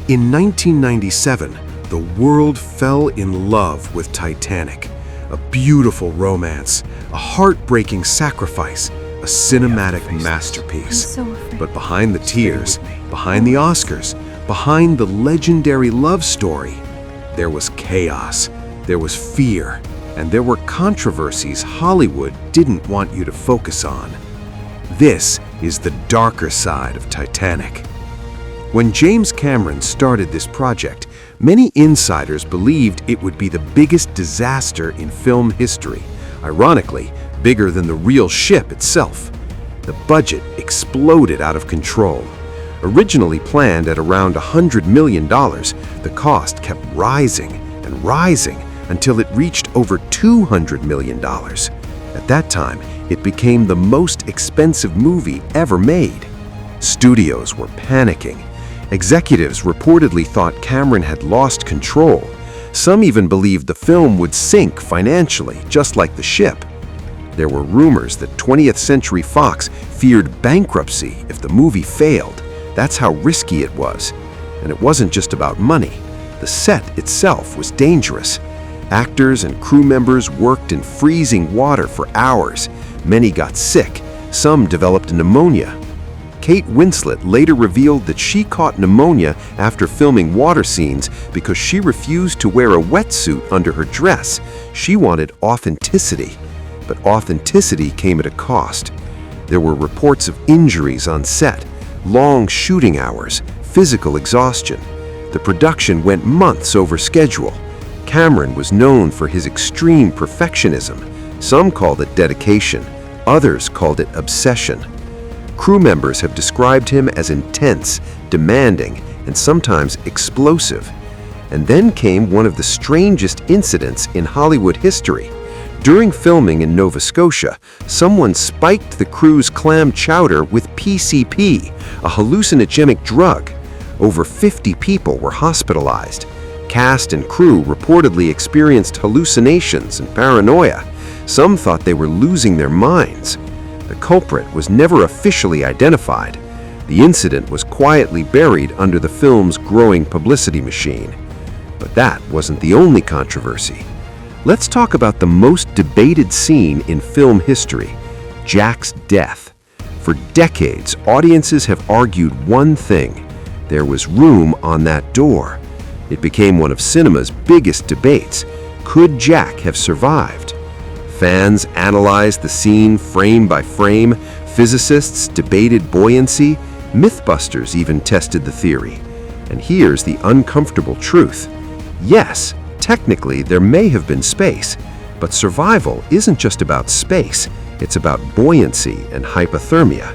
In 1997, the world fell in love with Titanic. A beautiful romance, a heartbreaking sacrifice, a cinematic masterpiece. But behind the tears, behind the Oscars, behind the legendary love story, there was chaos, there was fear, and there were controversies Hollywood didn't want you to focus on. This is the darker side of Titanic. When James Cameron started this project, many insiders believed it would be the biggest disaster in film history, ironically, bigger than the real ship itself. The budget exploded out of control. Originally planned at around $100 million, the cost kept rising and rising until it reached over $200 million. At that time, it became the most expensive movie ever made. Studios were panicking. Executives reportedly thought Cameron had lost control. Some even believed the film would sink financially, just like the ship. There were rumors that 20th Century Fox feared bankruptcy if the movie failed. That's how risky it was. And it wasn't just about money. The set itself was dangerous. Actors and crew members worked in freezing water for hours. Many got sick. Some developed pneumonia. Kate Winslet later revealed that she caught pneumonia after filming water scenes because she refused to wear a wetsuit under her dress. She wanted authenticity. But authenticity came at a cost. There were reports of injuries on set, long shooting hours, physical exhaustion. The production went months over schedule. Cameron was known for his extreme perfectionism. Some called it dedication, others called it obsession. Crew members have described him as intense, demanding, and sometimes explosive. And then came one of the strangest incidents in Hollywood history. During filming in Nova Scotia, someone spiked the crew's clam chowder with PCP, a hallucinogenic drug. Over 50 people were hospitalized. Cast and crew reportedly experienced hallucinations and paranoia. Some thought they were losing their minds. The culprit was never officially identified. The incident was quietly buried under the film's growing publicity machine. But that wasn't the only controversy. Let's talk about the most debated scene in film history, Jack's death. For decades, audiences have argued one thing: there was room on that door. It became one of cinema's biggest debates. Could Jack have survived? Fans analyzed the scene frame by frame. Physicists debated buoyancy. Mythbusters even tested the theory. And here's the uncomfortable truth. Yes, technically there may have been space, but survival isn't just about space. It's about buoyancy and hypothermia.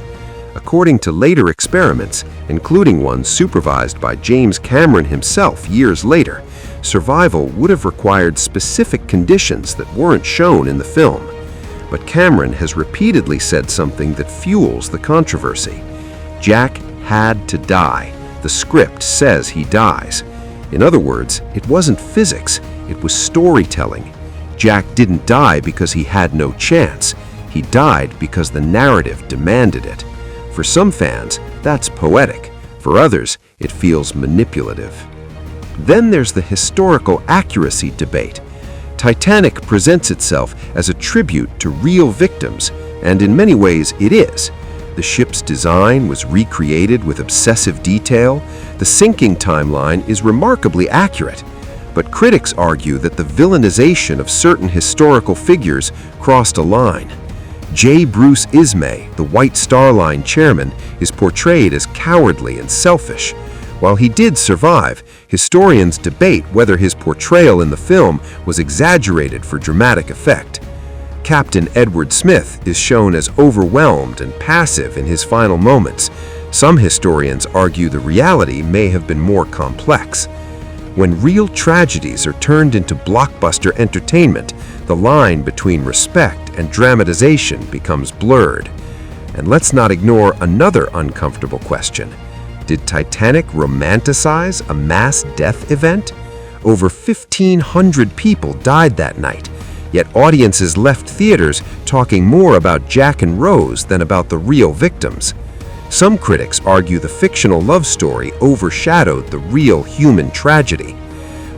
According to later experiments, including one supervised by James Cameron himself years later, survival would have required specific conditions that weren't shown in the film. But Cameron has repeatedly said something that fuels the controversy. Jack had to die. The script says he dies. In other words, it wasn't physics, it was storytelling. Jack didn't die because he had no chance. He died because the narrative demanded it. For some fans, that's poetic. For others, it feels manipulative. Then there's the historical accuracy debate. Titanic presents itself as a tribute to real victims, and in many ways it is. The ship's design was recreated with obsessive detail. The sinking timeline is remarkably accurate. But critics argue that the villainization of certain historical figures crossed a line. J. Bruce Ismay, the White Star Line chairman, is portrayed as cowardly and selfish. While he did survive, historians debate whether his portrayal in the film was exaggerated for dramatic effect. Captain Edward Smith is shown as overwhelmed and passive in his final moments. Some historians argue the reality may have been more complex. When real tragedies are turned into blockbuster entertainment, the line between respect and dramatization becomes blurred. And let's not ignore another uncomfortable question. Did Titanic romanticize a mass death event? Over 1,500 people died that night, yet audiences left theaters talking more about Jack and Rose than about the real victims. Some critics argue the fictional love story overshadowed the real human tragedy.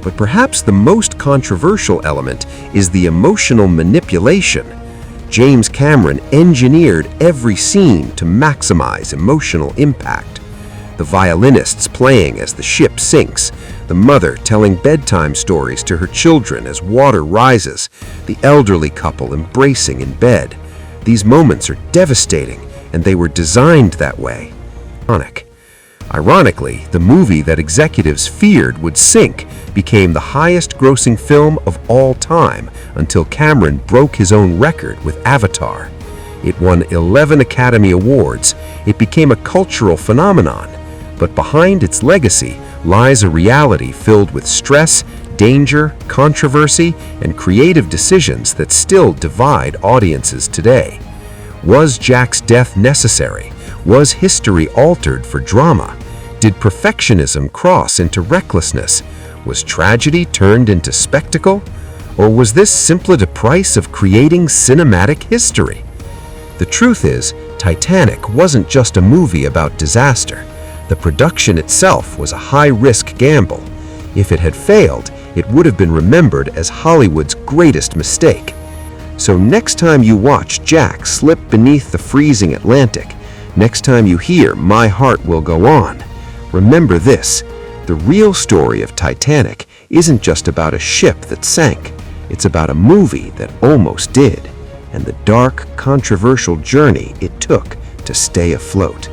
But perhaps the most controversial element is the emotional manipulation. James Cameron engineered every scene to maximize emotional impact. The violinists playing as the ship sinks, the mother telling bedtime stories to her children as water rises, the elderly couple embracing in bed. These moments are devastating, and they were designed that way. Ironically, the movie that executives feared would sink became the highest-grossing film of all time until Cameron broke his own record with Avatar. It won 11 Academy Awards. It became a cultural phenomenon. But behind its legacy lies a reality filled with stress, danger, controversy, and creative decisions that still divide audiences today. Was Jack's death necessary? Was history altered for drama? Did perfectionism cross into recklessness? Was tragedy turned into spectacle? Or was this simply the price of creating cinematic history? The truth is, Titanic wasn't just a movie about disaster. The production itself was a high-risk gamble. If it had failed, it would have been remembered as Hollywood's greatest mistake. So next time you watch Jack slip beneath the freezing Atlantic, next time you hear "My Heart Will Go On," remember this: the real story of Titanic isn't just about a ship that sank. It's about a movie that almost did, and the dark, controversial journey it took to stay afloat.